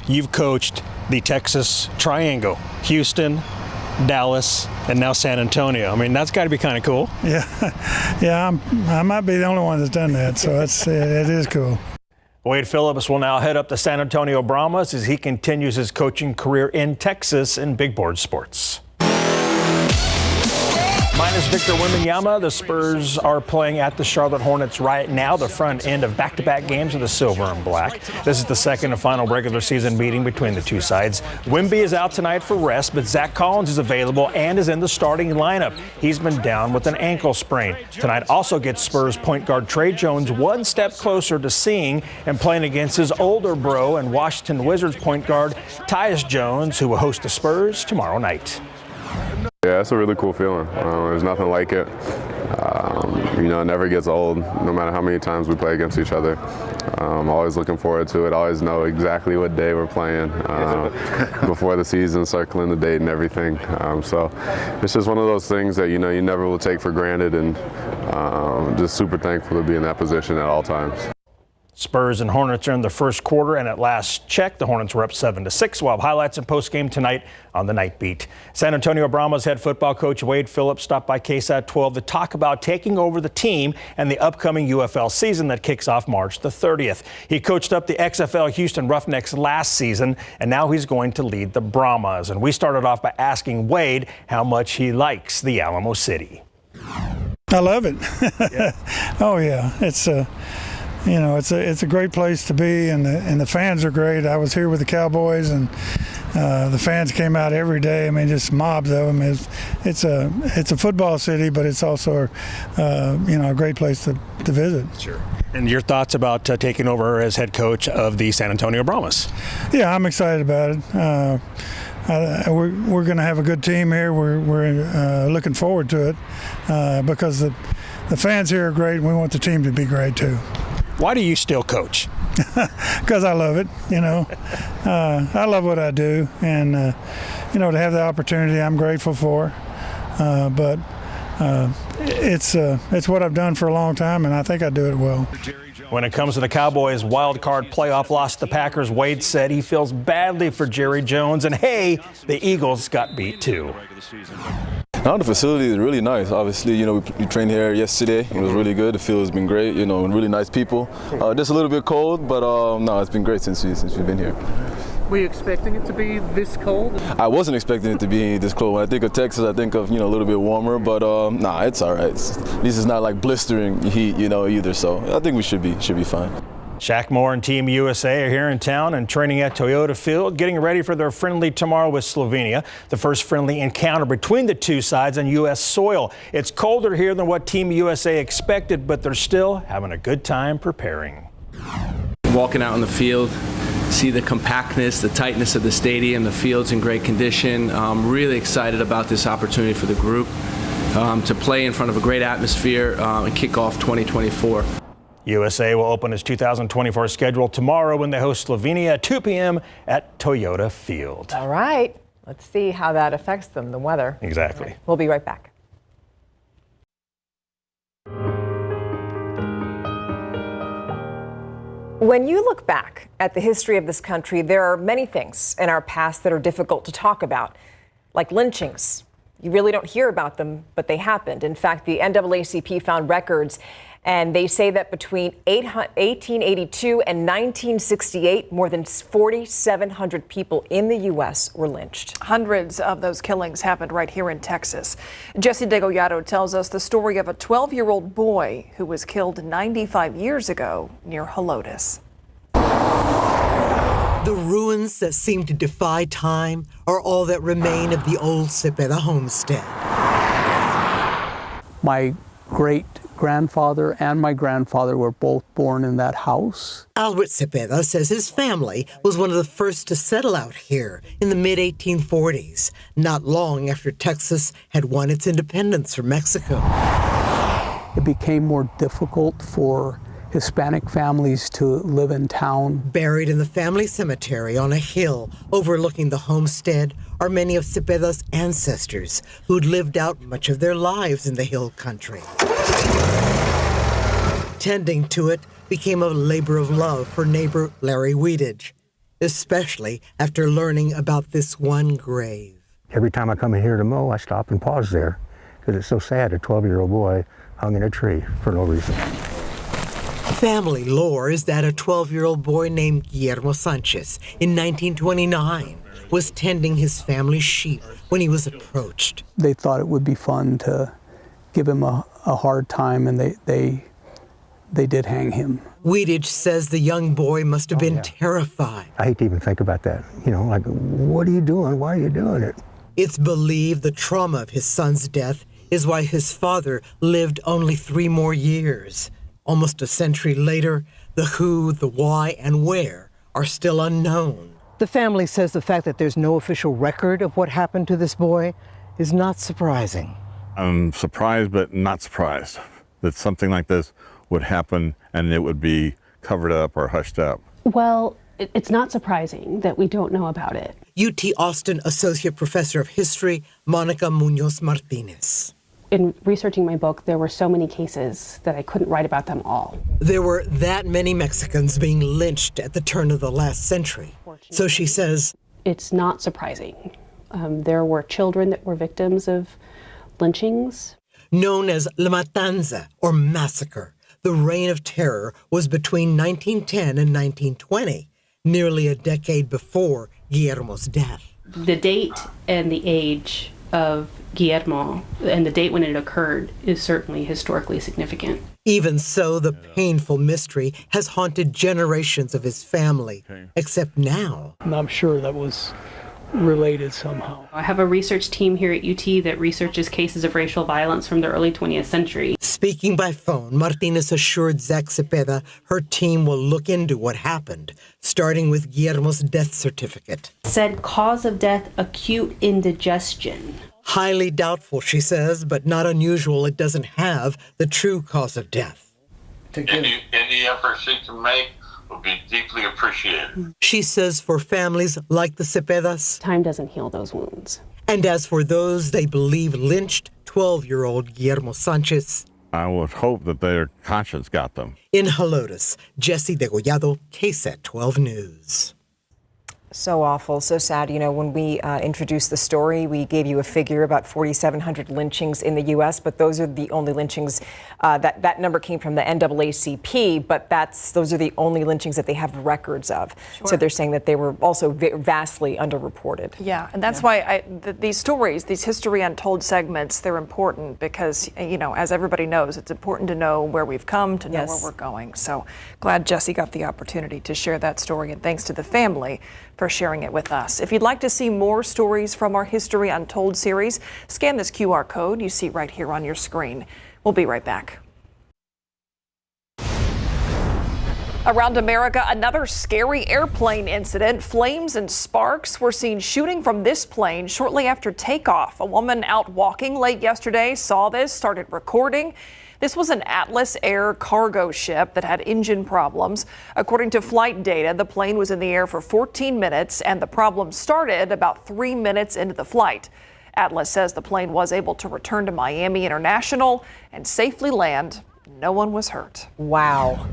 you've coached the Texas Triangle, Houston, Dallas, and now San Antonio. I mean, that's got to be kind of cool. Yeah, I might be the only one that's done that, so it is cool. Wade Phillips will now head up the San Antonio Brahmas as he continues his coaching career in Texas in big board sports. Minus Victor Wembanyama, the Spurs are playing at the Charlotte Hornets right now, the front end of back-to-back games of the Silver and Black. This is the second and final regular season meeting between the two sides. Wemby is out tonight for rest, but Zach Collins is available and is in the starting lineup. He's been down with an ankle sprain. Tonight also gets Spurs point guard Trey Jones one step closer to seeing and playing against his older bro and Washington Wizards point guard Tyus Jones, who will host the Spurs tomorrow night. Yeah, it's a really cool feeling. There's nothing like it. It never gets old, no matter how many times we play against each other. I'm always looking forward to it. I always know exactly what day we're playing before the season, circling the date and everything. So it's just one of those things that, you never will take for granted, and just super thankful to be in that position at all times. Spurs and Hornets are in the first quarter, and at last check, the Hornets were up 7-6. We'll have highlights and post-game tonight on the Night Beat. San Antonio Brahmas head football coach Wade Phillips stopped by KSAT12 to talk about taking over the team and the upcoming UFL season that kicks off March the 30th. He coached up the XFL Houston Roughnecks last season, and now he's going to lead the Brahmas. And we started off by asking Wade how much he likes the Alamo City. I love it. Yeah. Oh, yeah. It's a great place to be, and the fans are great. I was here with the Cowboys, and the fans came out every day. I mean, just mobs of them. It's a football city, but it's also a great place to visit. Sure. And your thoughts about taking over as head coach of the San Antonio Brahmas? Yeah, I'm excited about it. We're going to have a good team here. We're looking forward to it because the fans here are great, and we want the team to be great too. Why do you still coach? Because I love it, I love what I do, and to have the opportunity, I'm grateful for. But it's what I've done for a long time, and I think I do it well. When it comes to the Cowboys' wild card playoff loss to the Packers, Wade said he feels badly for Jerry Jones, and hey, the Eagles got beat too. Now the facility is really nice. Obviously, we trained here yesterday. It was really good. The field has been great. And really nice people. Just a little bit cold, but no, it's been great since we've been here. Were you expecting it to be this cold? I wasn't expecting it to be this cold. When I think of Texas, I think of a little bit warmer, but nah, it's all right. At least it's not like blistering heat, either. So I think we should be fine. Shaq Moore and Team USA are here in town and training at Toyota Field, getting ready for their friendly tomorrow with Slovenia, the first friendly encounter between the two sides on U.S. soil. It's colder here than what Team USA expected, but they're still having a good time preparing. Walking out on the field, see the compactness, the tightness of the stadium, the field's in great condition. I'm really excited about this opportunity for the group to play in front of a great atmosphere and kick off 2024. USA will open its 2024 schedule tomorrow when they host Slovenia at 2 p.m. at Toyota Field. All right. Let's see how that affects them, the weather. Exactly. We'll be right back. When you look back at the history of this country, there are many things in our past that are difficult to talk about, like lynchings. You really don't hear about them, but they happened. In fact, the NAACP found records, and they say that between 1882 and 1968, more than 4,700 people in the U.S. were lynched. Hundreds of those killings happened right here in Texas. Jesse DeGollado tells us the story of a 12-year-old boy who was killed 95 years ago near Helotes. The ruins that seem to defy time are all that remain of the old Cepeda homestead. My great-grandfather and my grandfather were both born in that house. Albert Cepeda says his family was one of the first to settle out here in the mid-1840s, not long after Texas had won its independence from Mexico. It became more difficult for Hispanic families to live in town. Buried in the family cemetery on a hill overlooking the homestead are many of Cepeda's ancestors who'd lived out much of their lives in the hill country. Tending to it became a labor of love for neighbor Larry Weedage. especially after learning about this one grave. Every time I come in here to mow, I stop and pause there because it's so sad a 12-year-old boy hung in a tree for no reason. Family lore is that a 12-year-old boy named Guillermo Sanchez in 1929 was tending his family's sheep when he was approached. They thought it would be fun to give him a hard time, and they did hang him. Wiedich says the young boy must have been terrified. I hate to even think about that. You know, like, what are you doing? Why are you doing it? It's believed the trauma of his son's death is why his father lived only 3 more years. Almost a century later, the who, the why, and where are still unknown. The family says the fact that there's no official record of what happened to this boy is not surprising. I'm surprised, but not surprised that something like this would happen and it would be covered up or hushed up. Well, it's not surprising that we don't know about it. UT Austin Associate Professor of History, Monica Munoz Martinez. In researching my book, there were so many cases that I couldn't write about them all. There were that many Mexicans being lynched at the turn of the last century. So she says, it's not surprising. There were children that were victims of lynchings. Known as La Matanza, or massacre, the reign of terror was between 1910 and 1920, nearly a decade before Guillermo's death. The date and the age of Guillermo and the date when it occurred is certainly historically significant. Even so, the painful mystery has haunted generations of his family, except now. And I'm sure that was related somehow. I have a research team here at UT that researches cases of racial violence from the early 20th century. Speaking by phone, Martinez assured Zach Cepeda her team will look into what happened, starting with Guillermo's death certificate. Said cause of death, acute indigestion. Highly doubtful, she says, but not unusual it doesn't have the true cause of death. Any effort she can make will be deeply appreciated. She says for families like the Cepedas, time doesn't heal those wounds. And as for those they believe lynched 12-year-old Guillermo Sanchez, I would hope that their conscience got them. In Helotes, Jesse Degollado, KSAT12 News. So awful, so sad. You know, when we introduced the story, we gave you a figure about 4,700 lynchings in the U.S., but those are the only lynchings. That number came from the NAACP, but those are the only lynchings that they have records of. Sure. So they're saying that they were also vastly underreported. Yeah, and that's why these stories, these History Untold segments, they're important because, you know, as everybody knows, it's important to know where we've come, to know where we're going. So glad Jesse got the opportunity to share that story, and thanks to the family for sharing it with us. If you'd like to see more stories from our History Untold series, scan this QR code you see right here on your screen. We'll be right back. Around America, another scary airplane incident. Flames and sparks were seen shooting from this plane shortly after takeoff. A woman out walking late yesterday saw this, started recording. This was an Atlas Air cargo ship that had engine problems. According to flight data, the plane was in the air for 14 minutes and the problem started about 3 minutes into the flight. Atlas says the plane was able to return to Miami International and safely land. No one was hurt. Wow.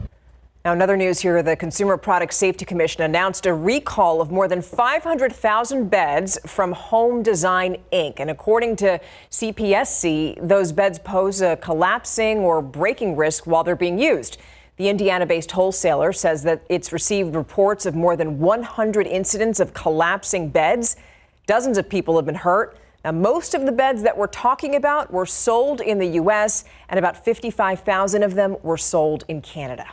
Now, another news here, the Consumer Product Safety Commission announced a recall of more than 500,000 beds from Home Design, Inc. And according to CPSC, those beds pose a collapsing or breaking risk while they're being used. The Indiana-based wholesaler says that it's received reports of more than 100 incidents of collapsing beds. Dozens of people have been hurt. Now, most of the beds that we're talking about were sold in the U.S., and about 55,000 of them were sold in Canada.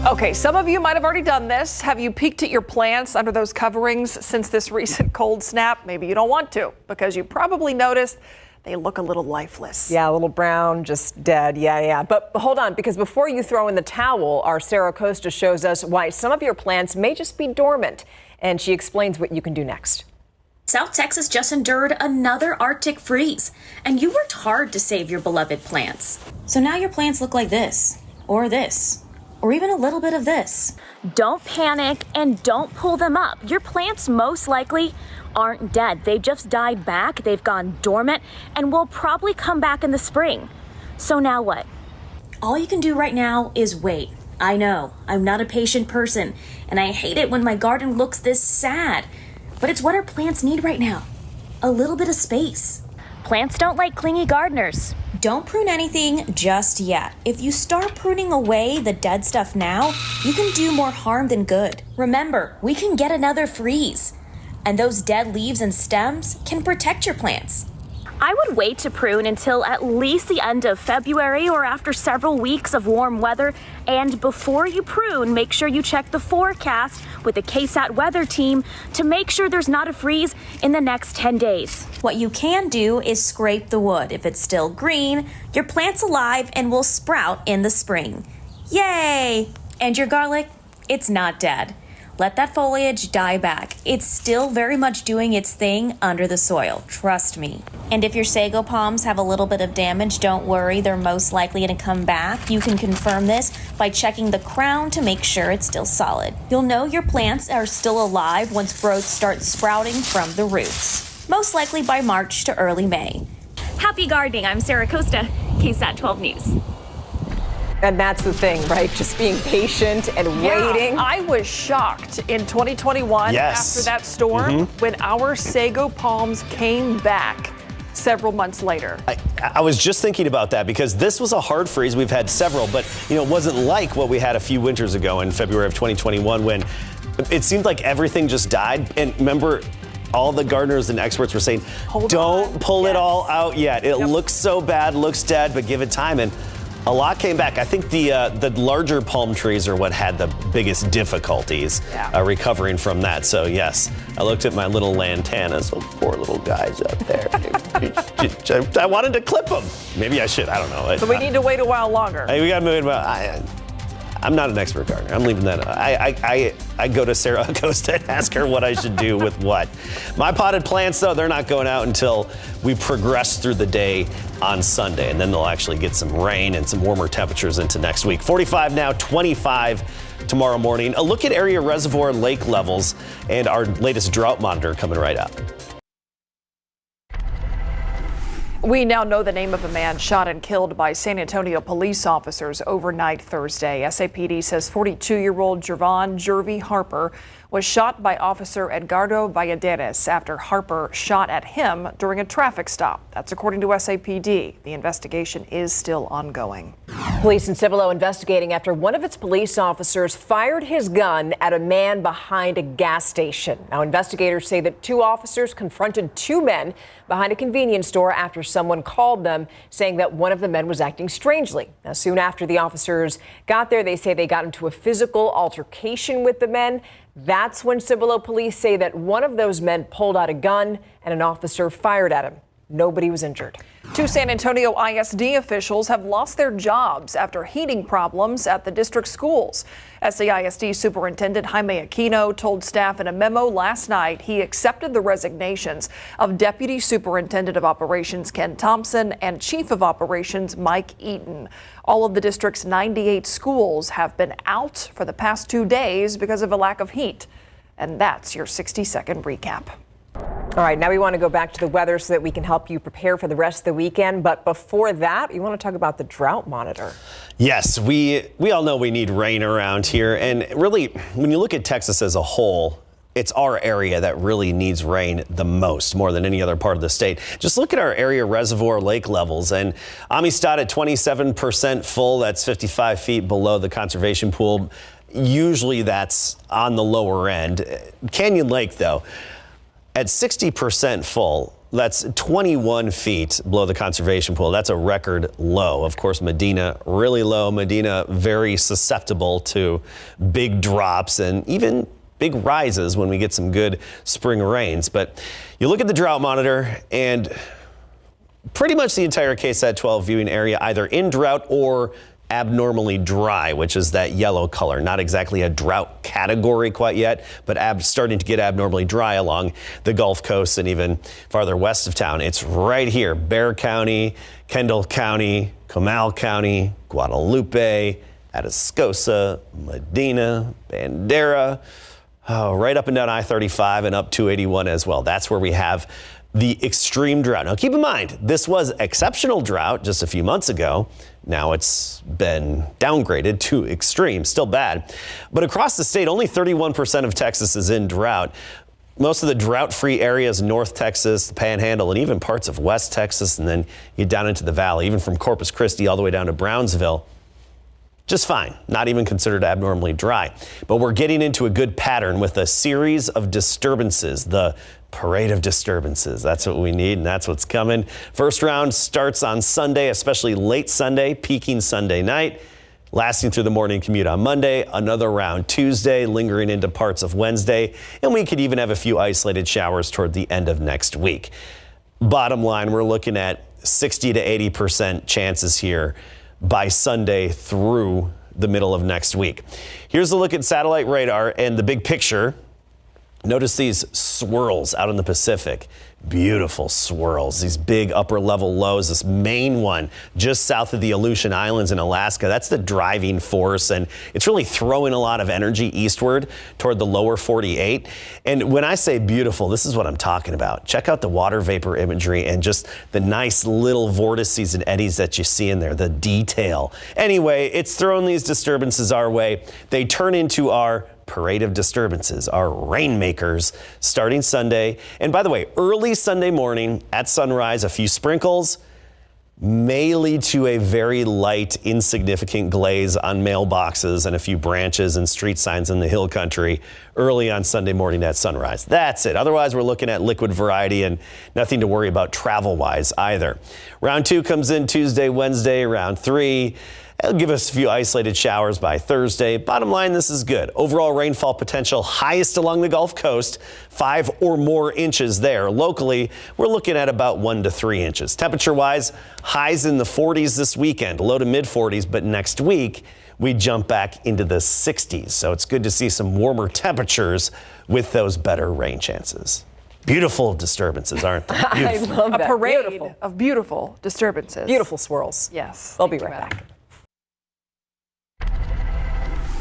Okay, some of you might have already done this. Have you peeked at your plants under those coverings since this recent cold snap? Maybe you don't want to, because you probably noticed they look a little lifeless. Yeah, a little brown, just dead. Yeah. But hold on, because before you throw in the towel, our Sarah Costa shows us why some of your plants may just be dormant. And she explains what you can do next. South Texas just endured another Arctic freeze, and you worked hard to save your beloved plants. So now your plants look like this, or even a little bit of this. Don't panic and don't pull them up. Your plants most likely aren't dead. They've just died back, they've gone dormant, and will probably come back in the spring. So now what? All you can do right now is wait. I know, I'm not a patient person, and I hate it when my garden looks this sad. But it's what our plants need right now. A little bit of space. Plants don't like clingy gardeners. Don't prune anything just yet. If you start pruning away the dead stuff now, you can do more harm than good. Remember, we can get another freeze. And those dead leaves and stems can protect your plants. I would wait to prune until at least the end of February or after several weeks of warm weather. And before you prune, make sure you check the forecast with the KSAT weather team to make sure there's not a freeze in the next 10 days. What you can do is scrape the wood. If it's still green, your plant's alive and will sprout in the spring. Yay! And your garlic, it's not dead. Let that foliage die back. It's still very much doing its thing under the soil, trust me. And if your sago palms have a little bit of damage, don't worry, they're most likely to come back. You can confirm this by checking the crown to make sure it's still solid. You'll know your plants are still alive once growth starts sprouting from the roots, most likely by March to early May. Happy gardening, I'm Sarah Costa, KSAT12 News. And that's the thing, right? Just being patient and waiting. I was shocked in 2021 after that storm when our sago palms came back several months later. I was just thinking about that because this was a hard freeze. We've had several, but it wasn't like what we had a few winters ago in February of 2021 when it seemed like everything just died. And remember, all the gardeners and experts were saying, don't pull it all out yet. It looks so bad, looks dead, but give it time. And a lot came back. I think the larger palm trees are what had the biggest difficulties recovering from that. So yes, I looked at my little lantanas, those poor little guys up there. I wanted to clip them. Maybe I should. I don't know. So we need to wait a while longer. We got to move. I'm not an expert gardener. I'm leaving that. I go to Sarah Acosta and ask her what I should do with what. My potted plants, though, they're not going out until we progress through the day on Sunday, and then they'll actually get some rain and some warmer temperatures into next week. 45 now, 25 tomorrow morning. A look at area reservoir and lake levels and our latest drought monitor coming right up. We now know the name of a man shot and killed by San Antonio police officers overnight Thursday. SAPD says 42-year-old Jervon Jervy Harper was shot by Officer Edgardo Valladares after Harper shot at him during a traffic stop. That's according to SAPD. The investigation is still ongoing. Police in Cibolo investigating after one of its police officers fired his gun at a man behind a gas station. Now, investigators say that two officers confronted two men behind a convenience store after someone called them saying that one of the men was acting strangely. Now, soon after the officers got there, they say they got into a physical altercation with the men. That's when Cibolo police say that one of those men pulled out a gun and an officer fired at him. Nobody was injured. Two San Antonio ISD officials have lost their jobs after heating problems at the district schools. SAISD Superintendent Jaime Aquino told staff in a memo last night he accepted the resignations of Deputy Superintendent of Operations Ken Thompson and Chief of Operations Mike Eaton. All of the district's 98 schools have been out for the past 2 days because of a lack of heat. And that's your 60-second recap. All right, now we want to go back to the weather so that we can help you prepare for the rest of the weekend. But before that, we want to talk about the drought monitor. Yes, we all know we need rain around here. And really, when you look at Texas as a whole, it's our area that really needs rain the most, more than any other part of the state. Just look at our area reservoir lake levels. And Amistad at 27% full, that's 55 feet below the conservation pool. Usually that's on the lower end. Canyon Lake, though, at 60% full, that's 21 feet below the conservation pool. That's a record low. Of course, Medina, really low. Medina, very susceptible to big drops and even big rises when we get some good spring rains. But you look at the drought monitor and pretty much the entire KSAT12 viewing area either in drought or abnormally dry, which is that yellow color. Not exactly a drought category quite yet, but starting to get abnormally dry along the Gulf Coast and even farther west of town. It's right here, Bexar County, Kendall County, Comal County, Guadalupe, Atascosa, Medina, Bandera, right up and down I-35 and up 281 as well. That's where we have the extreme drought. Now, keep in mind, this was exceptional drought just a few months ago. Now it's been downgraded to extreme, still bad. But across the state, only 31% of Texas is in drought. Most of the drought-free areas, North Texas, the Panhandle, and even parts of West Texas, and then you get down into the valley, even from Corpus Christi all the way down to Brownsville, just fine, not even considered abnormally dry. But we're getting into a good pattern with a series of disturbances, the parade of disturbances. That's what we need, and that's what's coming. First round starts on Sunday, especially late Sunday, peaking Sunday night, lasting through the morning commute on Monday, another round Tuesday, lingering into parts of Wednesday, and we could even have a few isolated showers toward the end of next week. Bottom line, we're looking at 60 to 80% chances here by Sunday through the middle of next week. Here's a look at satellite radar and the big picture. Notice these swirls out in the Pacific. Beautiful swirls, these big upper level lows. This main one just south of the Aleutian Islands in Alaska, that's the driving force, and it's really throwing a lot of energy eastward toward the lower 48. And when I say beautiful, this is what I'm talking about. Check out the water vapor imagery and just the nice little vortices and eddies that you see in there, the detail. Anyway, it's throwing these disturbances our way. They turn into our parade of disturbances, our rainmakers, starting Sunday. And by the way, early Sunday morning at sunrise, a few sprinkles may lead to a very light, insignificant glaze on mailboxes and a few branches and street signs in the hill country early on Sunday morning at sunrise. That's it. Otherwise, we're looking at liquid variety and nothing to worry about travel-wise either. Round 2 comes in Tuesday, Wednesday. Round 3, it'll give us a few isolated showers by Thursday. Bottom line, this is good. Overall rainfall potential highest along the Gulf Coast, 5 or more inches there. Locally, we're looking at about 1 to 3 inches. Temperature-wise, highs in the 40s this weekend, low to mid 40s, but next week, we jump back into the 60s. So it's good to see some warmer temperatures with those better rain chances. Beautiful disturbances, aren't they? Beautiful. I love that. A parade Beautiful. of beautiful disturbances. Beautiful swirls. Yes. They'll be right back.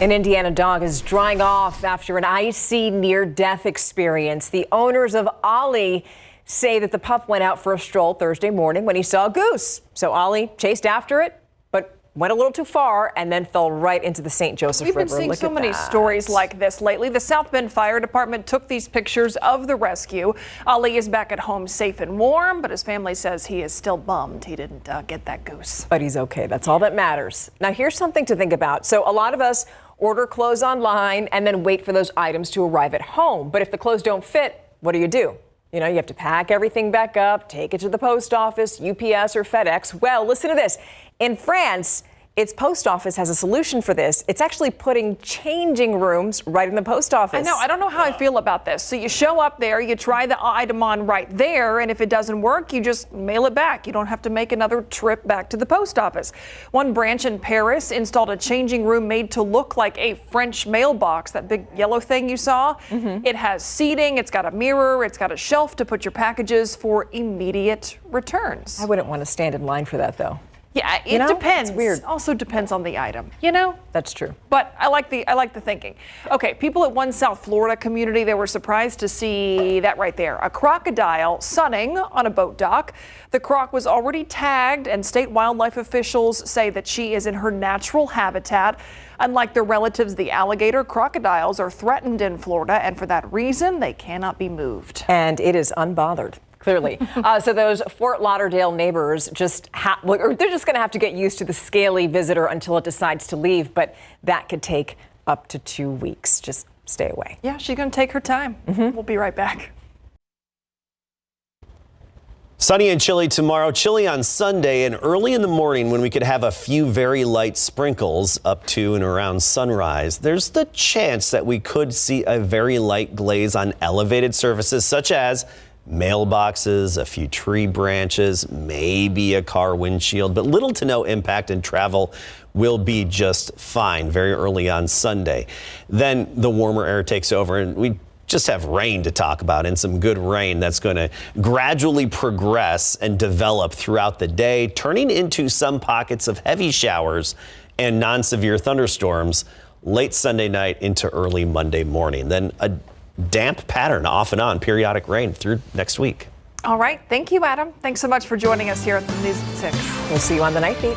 An Indiana dog is drying off after an icy near-death experience. The owners of Ollie say that the pup went out for a stroll Thursday morning when he saw a goose. So Ollie chased after it, but went a little too far and then fell right into the St. Joseph River. We've been seeing Look so at many that. stories like this lately. The South Bend Fire Department took these pictures of the rescue. Ali is back at home safe and warm, but his family says he is still bummed he didn't get that goose. But he's okay. That's all that matters. Now, here's something to think about. So a lot of us order clothes online and then wait for those items to arrive at home. But if the clothes don't fit, what do? You know, you have to pack everything back up, take it to the post office, UPS or FedEx. Well, listen to this. In France, its post office has a solution for this. It's actually putting changing rooms right in the post office. I know. I don't know how I feel about this. So you show up there, you try the item on right there, and if it doesn't work, you just mail it back. You don't have to make another trip back to the post office. One branch in Paris installed a changing room made to look like a French mailbox, that big yellow thing you saw. Mm-hmm. It has seating, it's got a mirror, it's got a shelf to put your packages for immediate returns. I wouldn't want to stand in line for that, though. Yeah, it depends. It's weird. Also depends on the item, you know? That's true. But I like the thinking. Okay, people at one South Florida community, they were surprised to see that right there. A crocodile sunning on a boat dock. The croc was already tagged, and state wildlife officials say that she is in her natural habitat. Unlike their relatives, the alligator, crocodiles are threatened in Florida, and for that reason, they cannot be moved. And it is unbothered. Clearly. So those Fort Lauderdale neighbors they're just going to have to get used to the scaly visitor until it decides to leave. But that could take up to 2 weeks. Just stay away. Yeah, she's going to take her time. We'll be right back. Sunny and chilly tomorrow, chilly on Sunday, and early in the morning when we could have a few very light sprinkles up to and around sunrise. There's the chance that we could see a very light glaze on elevated surfaces such as mailboxes, a few tree branches, maybe a car windshield, but little to no impact, and travel will be just fine very early on Sunday. Then the warmer air takes over and we just have rain to talk about, and some good rain that's going to gradually progress and develop throughout the day, turning into some pockets of heavy showers and non-severe thunderstorms late Sunday night into early Monday morning. Then a damp pattern off and on, periodic rain through next week. All right. Thank you, Adam. Thanks so much for joining us here at the News at 6. We'll see you on the Night Beat.